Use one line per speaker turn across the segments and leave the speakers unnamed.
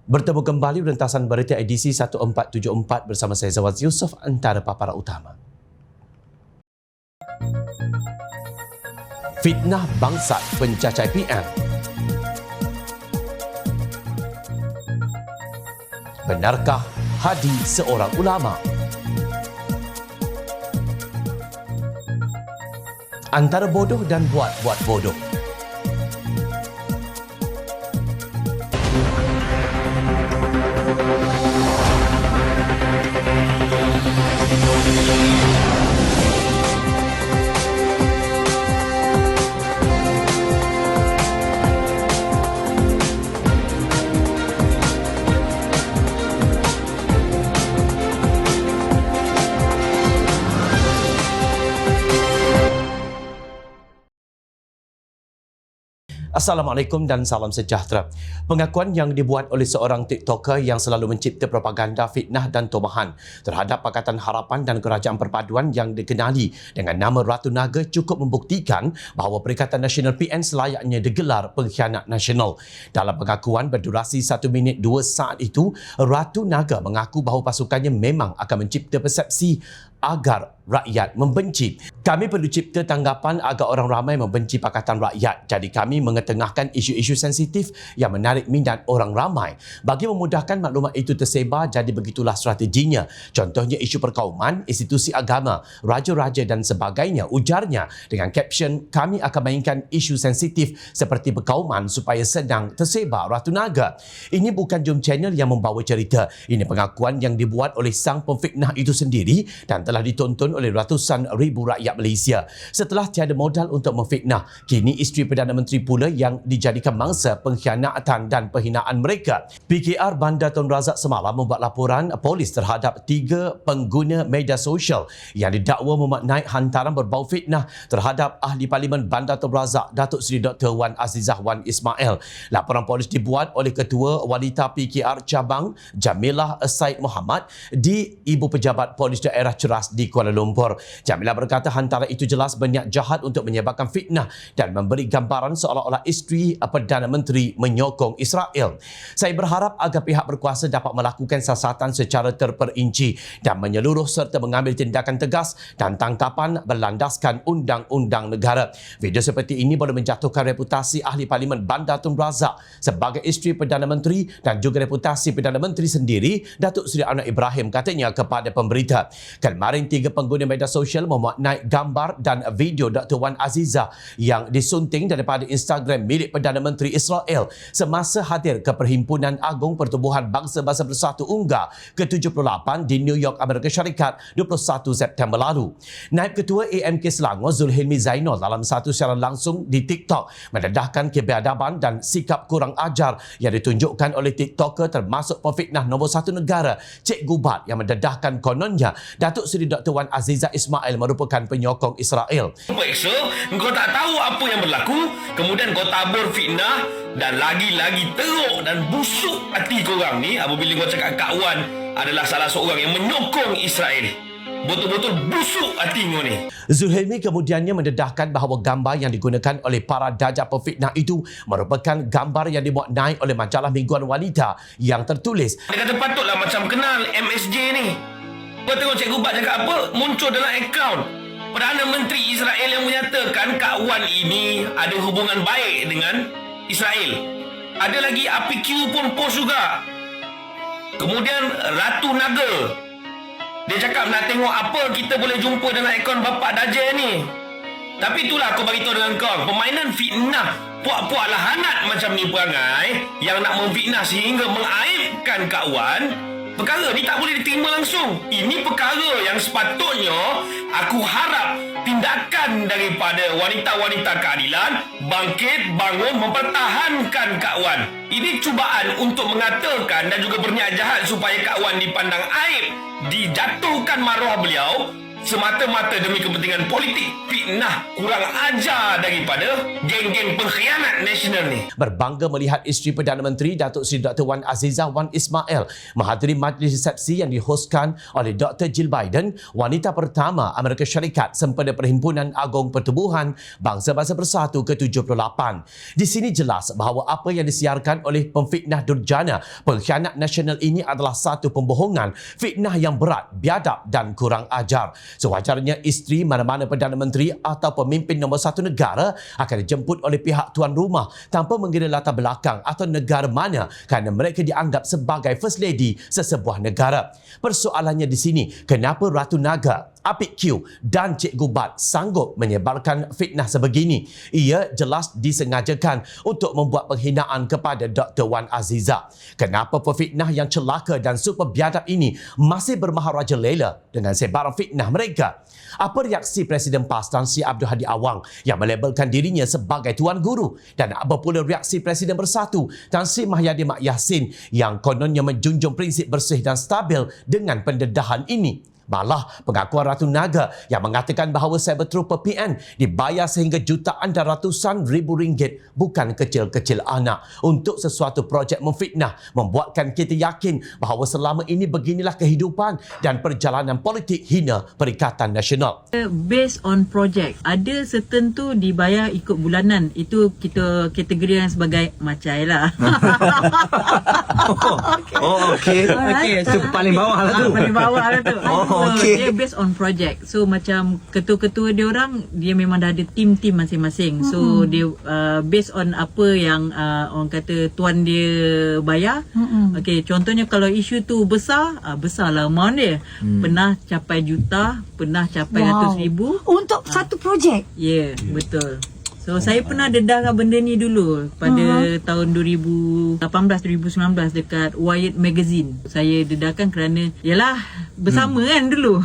Bertemu kembali rentasan berita edisi 1474 bersama saya Zawaz Yusof, antara paparan utama. Fitnah bangsat pencacai PM. Benarkah Hadi seorang ulama? Antara bodoh dan buat-buat bodoh. Assalamualaikum dan salam sejahtera. Pengakuan yang dibuat oleh seorang TikToker yang selalu mencipta propaganda fitnah dan tomahan terhadap Pakatan Harapan dan Kerajaan Perpaduan yang dikenali dengan nama Ratu Naga cukup membuktikan bahawa Perikatan Nasional PN selayaknya digelar pengkhianat nasional. Dalam pengakuan berdurasi 1 minit 2 saat itu, Ratu Naga mengaku bahawa pasukannya memang akan mencipta persepsi agar rakyat membenci. Kami perlu cipta tanggapan agar orang ramai membenci Pakatan Rakyat. Jadi kami mengetengahkan isu-isu sensitif yang menarik minat orang ramai. Bagi memudahkan maklumat itu tersebar, jadi begitulah strateginya. Contohnya isu perkauman, institusi agama, raja-raja dan sebagainya. Ujarnya dengan caption, kami akan mainkan isu sensitif seperti perkauman supaya senang tersebar Ratu Naga. Ini bukan Jom Channel yang membawa cerita. Ini pengakuan yang dibuat oleh sang pemfitnah itu sendiri dan telah ditonton oleh ratusan ribu rakyat Malaysia. Setelah tiada modal untuk memfitnah, kini isteri Perdana Menteri pula yang dijadikan mangsa pengkhianatan dan penghinaan mereka. PKR Bandar Tun Razak semalam membuat laporan polis terhadap 3 pengguna media sosial yang didakwa memaknai hantaran berbau fitnah terhadap Ahli Parlimen Bandar Tun Razak, Datuk Seri Dr. Wan Azizah Wan Ismail. Laporan polis dibuat oleh Ketua Wanita PKR Cabang Jamilah Said Muhammad di Ibu Pejabat Polis Daerah Ceras di Kuala Lumpur. Jamilah berkata hantaran itu jelas berniat jahat untuk menyebarkan fitnah dan memberi gambaran seolah-olah isteri Perdana Menteri menyokong Israel. Saya berharap agar pihak berkuasa dapat melakukan siasatan secara terperinci dan menyeluruh serta mengambil tindakan tegas dan tangkapan berlandaskan undang-undang negara. Video seperti ini boleh menjatuhkan reputasi Ahli Parlimen Bandar Tun Razak sebagai isteri Perdana Menteri dan juga reputasi Perdana Menteri sendiri, Datuk Seri Anwar Ibrahim, katanya kepada pemberita. Kemarin 3 pengguna media sosial memaknai gambar dan video Dr. Wan Azizah yang disunting daripada Instagram milik Perdana Menteri Israel semasa hadir ke Perhimpunan Agung Pertubuhan Bangsa-Bangsa Bersatu UNGA ke-78 di New York, Amerika Syarikat 21 September lalu. Naib Ketua AMK Selangor Zulhilmi Zainal dalam satu siaran langsung di TikTok mendedahkan kebiadaban dan sikap kurang ajar yang ditunjukkan oleh TikToker termasuk pemfitnah nombor 1 negara, Cik Gubat, yang mendedahkan kononnya Datuk Seri Dr. Wan Azizah Ismail merupakan penyokong Israel.
Peksa, engkau tak tahu apa yang berlaku, kemudian kau tabur fitnah dan lagi-lagi teruk dan busuk hati korang ni apabila kau cakap Kak Wan adalah salah seorang yang menyokong Israel. Betul-betul busuk hati kau ni.
Zulhilmi kemudiannya mendedahkan bahawa gambar yang digunakan oleh para dajjal pemfitnah itu merupakan gambar yang dimaknai oleh majalah mingguan wanita yang tertulis.
Dia kata patutlah macam kenal MSJ ni. Kau tengok Cikgu Bat cakap apa? Muncul dalam akaun Perdana Menteri Israel yang menyatakan Kak Wan ini ada hubungan baik dengan Israel. Ada lagi APQ pun post juga. Kemudian Ratu Naga, dia cakap nak tengok apa kita boleh jumpa dalam akaun Bapak Dajjal ni. Tapi itulah aku beritahu dengan kau, permainan fitnah puak-puak lahanat macam ni perangai yang nak memfitnah sehingga mengaibkan Kak Wan. Perkara ni tak boleh diterima langsung. Ini perkara yang sepatutnya aku harap tindakan daripada wanita-wanita keadilan bangkit, bangun, mempertahankan Kak Wan. Ini cubaan untuk mengatakan dan juga berniat jahat supaya Kak Wan dipandang aib, dijatuhkan maruah beliau. semata-mata demi kepentingan politik, fitnah kurang ajar daripada geng-geng pengkhianat nasional ni.
Berbangga melihat isteri Perdana Menteri Datuk Seri Dr. Wan Azizah Wan Ismail menghadiri majlis resepsi yang dihoskan oleh Dr. Jill Biden, wanita pertama Amerika Syarikat sempena Perhimpunan Agung Pertubuhan Bangsa-Bangsa Bersatu ke-78. Di sini jelas bahawa apa yang disiarkan oleh pemfitnah durjana pengkhianat nasional ini adalah satu pembohongan, fitnah yang berat, biadab dan kurang ajar. Sewajarnya isteri mana-mana Perdana Menteri atau pemimpin nombor satu negara akan dijemput oleh pihak tuan rumah tanpa mengira latar belakang atau negara mana kerana mereka dianggap sebagai First Lady sesebuah negara. Persoalannya di sini, kenapa Ratu Naga, Apik Q dan Cikgu Bat sanggup menyebarkan fitnah sebegini? Ia jelas disengajakan untuk membuat penghinaan kepada Dr. Wan Azizah. Kenapa pefitnah yang celaka dan super biadab ini masih bermaharajalela dengan sebaran fitnah mereka? Apa reaksi Presiden PAS Tan Sri Abdul Hadi Awang yang melabelkan dirinya sebagai Tuan Guru? Dan apa pula reaksi Presiden Bersatu Tan Sri Mahyadi Mak Yassin yang kononnya menjunjung prinsip bersih dan stabil dengan pendedahan ini? Malah pengakuan Ratu Naga yang mengatakan bahawa Cyber Trooper PN dibayar sehingga jutaan dan ratusan ribu ringgit bukan kecil-kecil anak untuk sesuatu projek memfitnah, membuatkan kita yakin bahawa selama ini beginilah kehidupan dan perjalanan politik hina Perikatan Nasional.
Based on project, ada certain tu dibayar ikut bulanan. Itu kita kategorikan sebagai macai lah.
Okey. Itu paling bawah lah tu.
Paling bawah lah tu.
Oh, okey.
Dia based on project. So macam ketua-ketua dia orang, dia memang dah ada tim-tim masing-masing. So dia based on apa yang orang kata tuan dia bayar. Okey, contohnya kalau isu tu besar, besarlah amount dia. Pernah capai juta, pernah capai ratus ribu.
Untuk satu projek.
Ya, betul. So saya pernah dedahkan benda ni dulu pada tahun 2018-2019 dekat Wired Magazine. Saya dedahkan kerana yalah bersama kan dulu.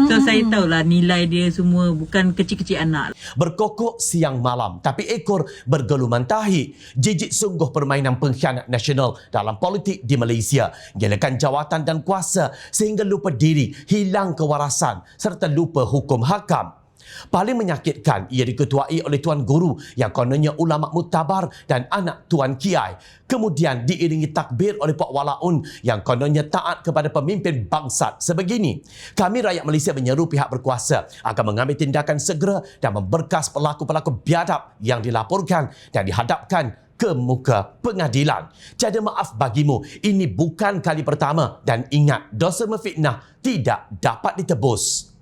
So saya tahulah nilai dia semua bukan kecil-kecil anak.
Berkokok siang malam tapi ekor bergeluman tahi. Jijik sungguh permainan pengkhianat nasional dalam politik di Malaysia. Gilakan jawatan dan kuasa sehingga lupa diri, hilang kewarasan serta lupa hukum hakam. Paling menyakitkan, ia diketuai oleh Tuan Guru yang kononnya ulama muktabar dan anak Tuan Kiai. Kemudian diiringi takbir oleh Puak Walaun yang kononnya taat kepada pemimpin bangsat sebegini. Kami rakyat Malaysia menyeru pihak berkuasa akan mengambil tindakan segera dan memberkas pelaku-pelaku biadab yang dilaporkan dan dihadapkan ke muka pengadilan. Tiada maaf bagimu, ini bukan kali pertama dan ingat, dosa memfitnah tidak dapat ditebus.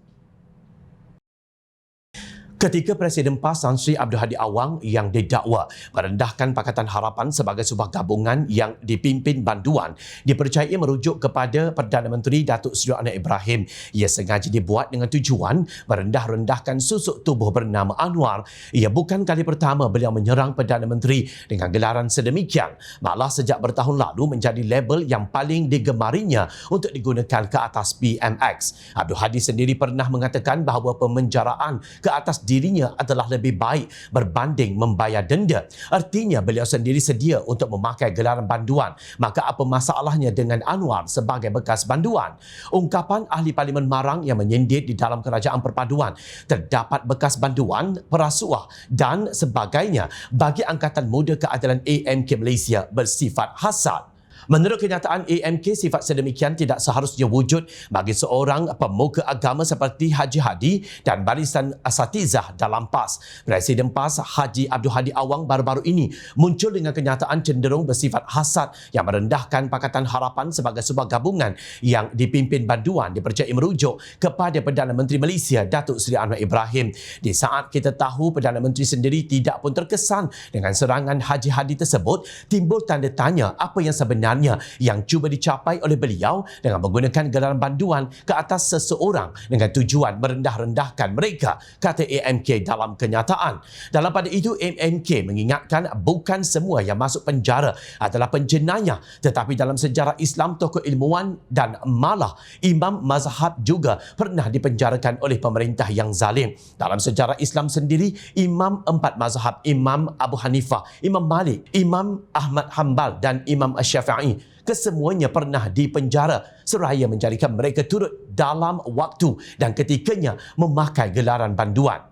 Ketika Presiden PAS Tan Sri Abdul Hadi Awang yang didakwa merendahkan Pakatan Harapan sebagai sebuah gabungan yang dipimpin banduan dipercayai merujuk kepada Perdana Menteri Datuk Seri Anwar Ibrahim. Ia sengaja dibuat dengan tujuan merendah-rendahkan susuk tubuh bernama Anwar. Ia bukan kali pertama beliau menyerang Perdana Menteri dengan gelaran sedemikian. Malah sejak bertahun lalu menjadi label yang paling digemarinya untuk digunakan ke atas PMX. Abdul Hadi sendiri pernah mengatakan bahawa pemenjaraan ke atas dirinya adalah lebih baik berbanding membayar denda. Artinya beliau sendiri sedia untuk memakai gelaran banduan. Maka apa masalahnya dengan Anwar sebagai bekas banduan? Ungkapan ahli Parlimen Marang yang menyindir di dalam Kerajaan Perpaduan terdapat bekas banduan, perasuah dan sebagainya bagi Angkatan Muda Keadilan AMK Malaysia bersifat hasad. Menurut kenyataan AMK, sifat sedemikian tidak seharusnya wujud bagi seorang pemuka agama seperti Haji Hadi dan barisan asatizah dalam PAS. Presiden PAS Haji Abdul Hadi Awang baru-baru ini muncul dengan kenyataan cenderung bersifat hasad yang merendahkan Pakatan Harapan sebagai sebuah gabungan yang dipimpin banduan dipercayai merujuk kepada Perdana Menteri Malaysia Datuk Seri Anwar Ibrahim. Di saat kita tahu Perdana Menteri sendiri tidak pun terkesan dengan serangan Haji Hadi tersebut, timbul tanda tanya apa yang sebenarnya yang cuba dicapai oleh beliau dengan menggunakan gelaran banduan ke atas seseorang dengan tujuan merendah-rendahkan mereka, kata AMK dalam kenyataan. Dalam pada itu, AMK mengingatkan bukan semua yang masuk penjara adalah penjenayah, tetapi dalam sejarah Islam, tokoh ilmuwan dan malah imam mazhab juga pernah dipenjarakan oleh pemerintah yang zalim. Dalam sejarah Islam sendiri, imam 4 mazhab, Imam Abu Hanifah, Imam Malik, Imam Ahmad Hanbal dan Imam Syafi'i kesemuanya pernah dipenjara seraya menjadikan mereka turut dalam waktu dan ketikanya memakai gelaran banduan.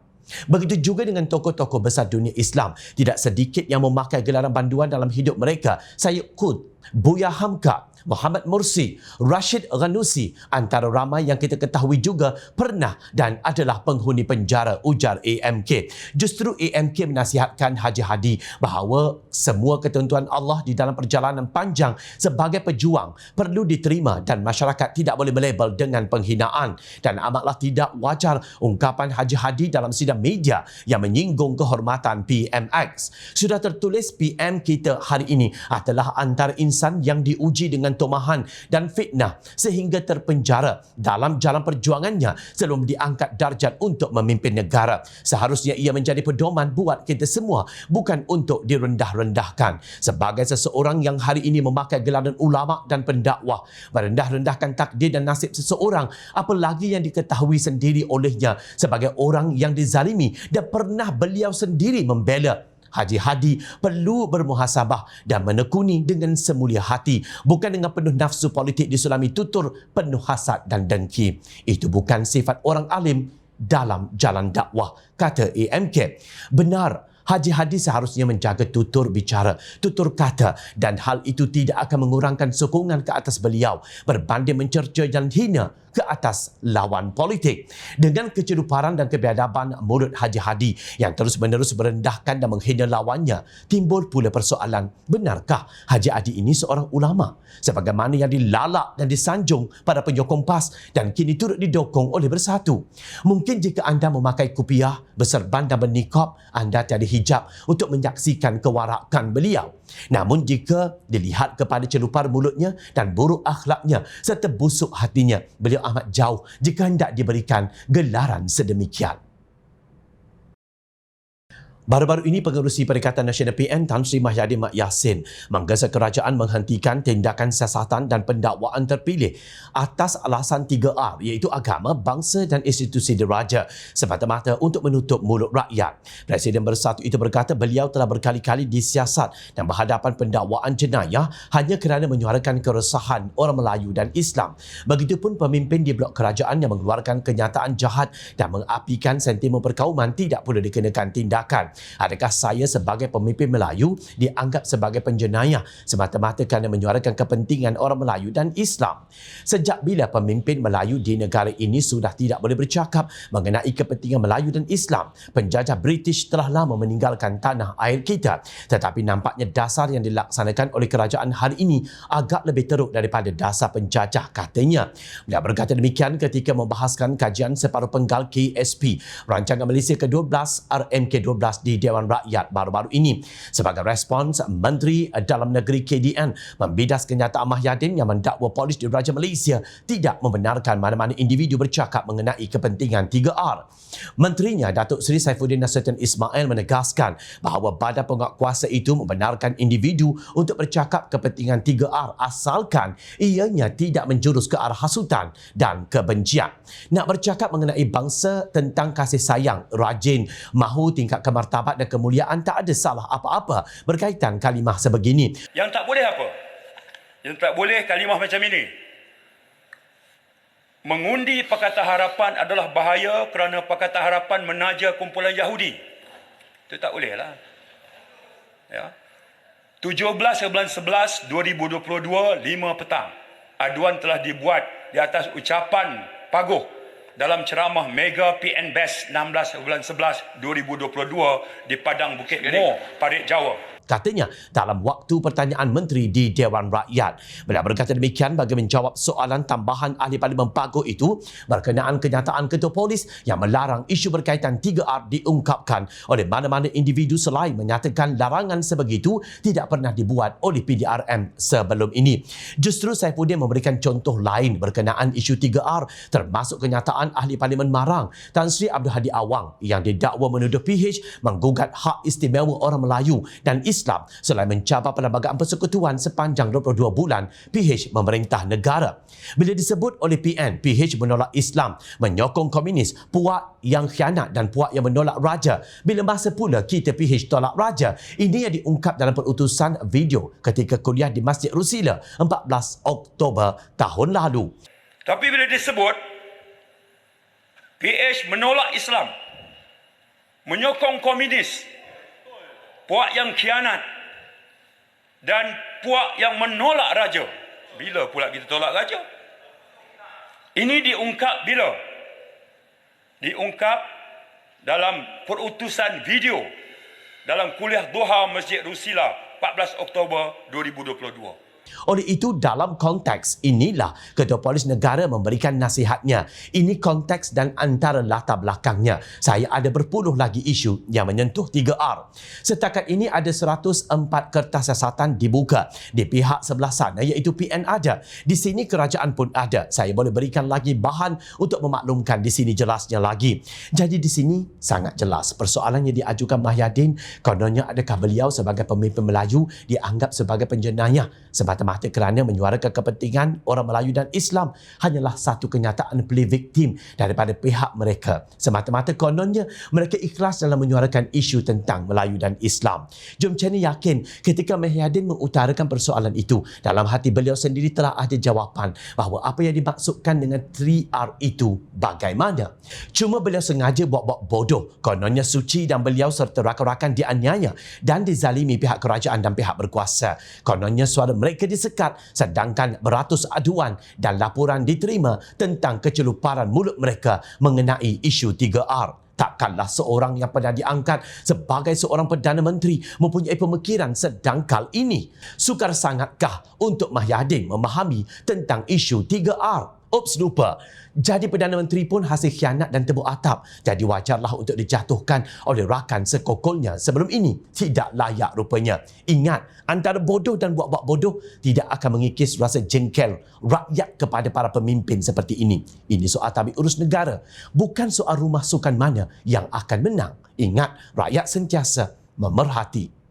Begitu juga dengan tokoh-tokoh besar dunia Islam. Tidak sedikit yang memakai gelaran banduan dalam hidup mereka. Syed Qutb, Buya Hamka, Muhammad Mursi, Rashid Ghanusi antara ramai yang kita ketahui juga pernah dan adalah penghuni penjara, ujar AMK. Justru AMK menasihatkan Haji Hadi bahawa semua ketentuan Allah di dalam perjalanan panjang sebagai pejuang perlu diterima dan masyarakat tidak boleh melabel dengan penghinaan, dan amatlah tidak wajar ungkapan Haji Hadi dalam sidang media yang menyinggung kehormatan PMX. Sudah tertulis PM kita hari ini adalah antara insan yang diuji dengan tomahan dan fitnah sehingga terpenjara dalam jalan perjuangannya sebelum diangkat darjat untuk memimpin negara. Seharusnya ia menjadi pedoman buat kita semua, bukan untuk direndah-rendahkan. Sebagai seseorang yang hari ini memakai gelaran ulama dan pendakwah, merendah-rendahkan takdir dan nasib seseorang, apalagi yang diketahui sendiri olehnya sebagai orang yang dizalimi dan pernah beliau sendiri membela. Haji Hadi perlu bermuhasabah dan menekuni dengan semulia hati, bukan dengan penuh nafsu politik disulami tutur penuh hasad dan dengki. Itu bukan sifat orang alim dalam jalan dakwah, kata AMK. Benar, Haji Hadi seharusnya menjaga tutur bicara, tutur kata, dan hal itu tidak akan mengurangkan sokongan ke atas beliau berbanding mencerca dan hina ke atas lawan politik. Dengan keceruparan dan kebiadaban mulut Haji Hadi yang terus-menerus merendahkan dan menghina lawannya, timbul pula persoalan, benarkah Haji Hadi ini seorang ulama? Sebagaimana yang dilalak dan disanjung pada penyokong PAS dan kini turut didokong oleh Bersatu. Mungkin jika anda memakai kupiah, berserban dan bernikab, anda tiada hijab untuk menyaksikan kewarakan beliau. Namun jika dilihat kepada celupar mulutnya dan buruk akhlaknya serta busuk hatinya, beliau amat jauh jika hendak diberikan gelaran sedemikian. Baru-baru ini, Pengerusi Perikatan Nasional PN Tan Sri Mahyadin Mat Yassin menggesa kerajaan menghentikan tindakan siasatan dan pendakwaan terpilih atas alasan 3R, iaitu agama, bangsa dan institusi diraja, semata-mata untuk menutup mulut rakyat. Presiden Bersatu itu berkata beliau telah berkali-kali disiasat dan berhadapan pendakwaan jenayah hanya kerana menyuarakan keresahan orang Melayu dan Islam. Begitupun pemimpin di blok kerajaan yang mengeluarkan kenyataan jahat dan mengapikan sentimen perkauman tidak pula dikenakan tindakan. Adakah saya sebagai pemimpin Melayu dianggap sebagai penjenayah semata-mata kerana menyuarakan kepentingan orang Melayu dan Islam? Sejak bila pemimpin Melayu di negara ini sudah tidak boleh bercakap mengenai kepentingan Melayu dan Islam? Penjajah British telah lama meninggalkan tanah air kita, tetapi nampaknya dasar yang dilaksanakan oleh kerajaan hari ini agak lebih teruk daripada dasar penjajah, katanya. Beliau berkata demikian ketika membahaskan kajian separuh penggal KSP Rancangan Malaysia ke-12 RMK-12 di Dewan Rakyat baru-baru ini. Sebagai respons, Menteri Dalam Negeri KDN membidas kenyataan Mahyadin yang mendakwa polis di Raja Malaysia tidak membenarkan mana-mana individu bercakap mengenai kepentingan 3R. Menterinya Datuk Seri Saifuddin Nasution Ismail menegaskan bahawa badan penguatkuasa itu membenarkan individu untuk bercakap kepentingan 3R asalkan ianya tidak menjurus ke arah hasutan dan kebencian. Nak bercakap mengenai bangsa tentang kasih sayang, rajin, mahu tingkat martabat dan kemuliaan, tak ada salah apa-apa berkaitan kalimah sebegini.
Yang tak boleh apa? Yang tak boleh kalimah macam ini. Mengundi Pakatan Harapan adalah bahaya kerana Pakatan Harapan menaja kumpulan Yahudi. Itu tak boleh lah. Ya. 17/11/2022, 5 petang. Aduan telah dibuat di atas ucapan Paguh dalam ceramah Mega PN Best 16/11/2022 di Padang Bukit Mo, Parit Jawa.
Katanya dalam waktu pertanyaan menteri di Dewan Rakyat. Beliau berkata demikian bagi menjawab soalan tambahan Ahli Parlimen Paguh itu berkenaan kenyataan Ketua Polis yang melarang isu berkaitan 3R diungkapkan oleh mana-mana individu selain menyatakan larangan sebegitu tidak pernah dibuat oleh PDRM sebelum ini. Justru Saifuddin memberikan contoh lain berkenaan isu 3R, termasuk kenyataan Ahli Parlimen Marang Tan Sri Abdul Hadi Awang yang didakwa menuduh PH menggugat hak istimewa orang Melayu dan Islam selain mencabar Perlembagaan Persekutuan sepanjang 22 bulan PH memerintah negara. Bila disebut oleh PN, PH menolak Islam, menyokong komunis, puak yang khianat dan puak yang menolak raja. Bila masa pula kita PH tolak raja, ini yang diungkap dalam perutusan video ketika kuliah di Masjid Rusila 14 Oktober tahun lalu.
Tapi bila disebut PH menolak Islam, menyokong komunis, puak yang khianat dan puak yang menolak raja. Bila pula kita tolak raja? Ini diungkap bila? Diungkap dalam perutusan video dalam kuliah duha Masjid Rusila 14 Oktober 2022.
Oleh itu, dalam konteks inilah Ketua Polis Negara memberikan nasihatnya. Ini konteks dan antara latar belakangnya. Saya ada berpuluh lagi isu yang menyentuh 3R. Setakat ini ada 104 kertas siasatan dibuka. Di pihak sebelah sana iaitu PN ada. Di sini kerajaan pun ada. Saya boleh berikan lagi bahan untuk memaklumkan di sini jelasnya lagi. Jadi di sini sangat jelas. Persoalan yang diajukan Mahyadin, kononnya adakah beliau sebagai pemimpin Melayu dianggap sebagai penjenayah semata-mata kerana menyuarakan kepentingan orang Melayu dan Islam hanyalah satu kenyataan play victim daripada pihak mereka. Semata-mata kononnya mereka ikhlas dalam menyuarakan isu tentang Melayu dan Islam. Jom Channel yakin ketika Mahyadin mengutarakan persoalan itu, dalam hati beliau sendiri telah ada jawapan bahawa apa yang dimaksudkan dengan 3R itu bagaimana. Cuma beliau sengaja buat-buat bodoh. Kononnya suci dan beliau serta rakan-rakan dianiaya dan dizalimi pihak kerajaan dan pihak berkuasa. Kononnya suara mereka disekat sedangkan beratus aduan dan laporan diterima tentang keceluparan mulut mereka mengenai isu 3R. Takkanlah seorang yang pernah diangkat sebagai seorang Perdana Menteri mempunyai pemikiran sedangkal ini. Sukar sangatkah untuk Mahyadin memahami tentang isu 3R? Ups, lupa. Jadi Perdana Menteri pun hasil khianat dan tebuk atap. Jadi wajarlah untuk dijatuhkan oleh rakan sekokolnya sebelum ini. Tidak layak rupanya. Ingat, antara bodoh dan buat-buat bodoh tidak akan mengikis rasa jengkel rakyat kepada para pemimpin seperti ini. Ini soal tabik urus negara. Bukan soal rumah sukan mana yang akan menang. Ingat, rakyat sentiasa memerhati.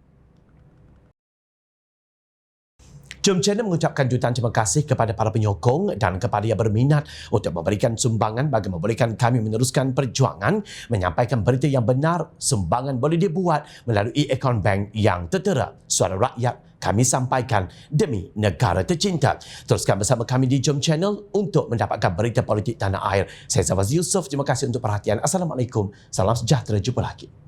Jom Channel mengucapkan jutaan terima kasih kepada para penyokong dan kepada yang berminat untuk memberikan sumbangan bagi memberikan kami meneruskan perjuangan menyampaikan berita yang benar. Sumbangan boleh dibuat melalui akaun bank yang tertera. Suara rakyat kami sampaikan demi negara tercinta. Teruskan bersama kami di Jom Channel untuk mendapatkan berita politik tanah air. Saya Zawaz Yusof. Terima kasih untuk perhatian. Assalamualaikum. Salam sejahtera. Jumpa lagi.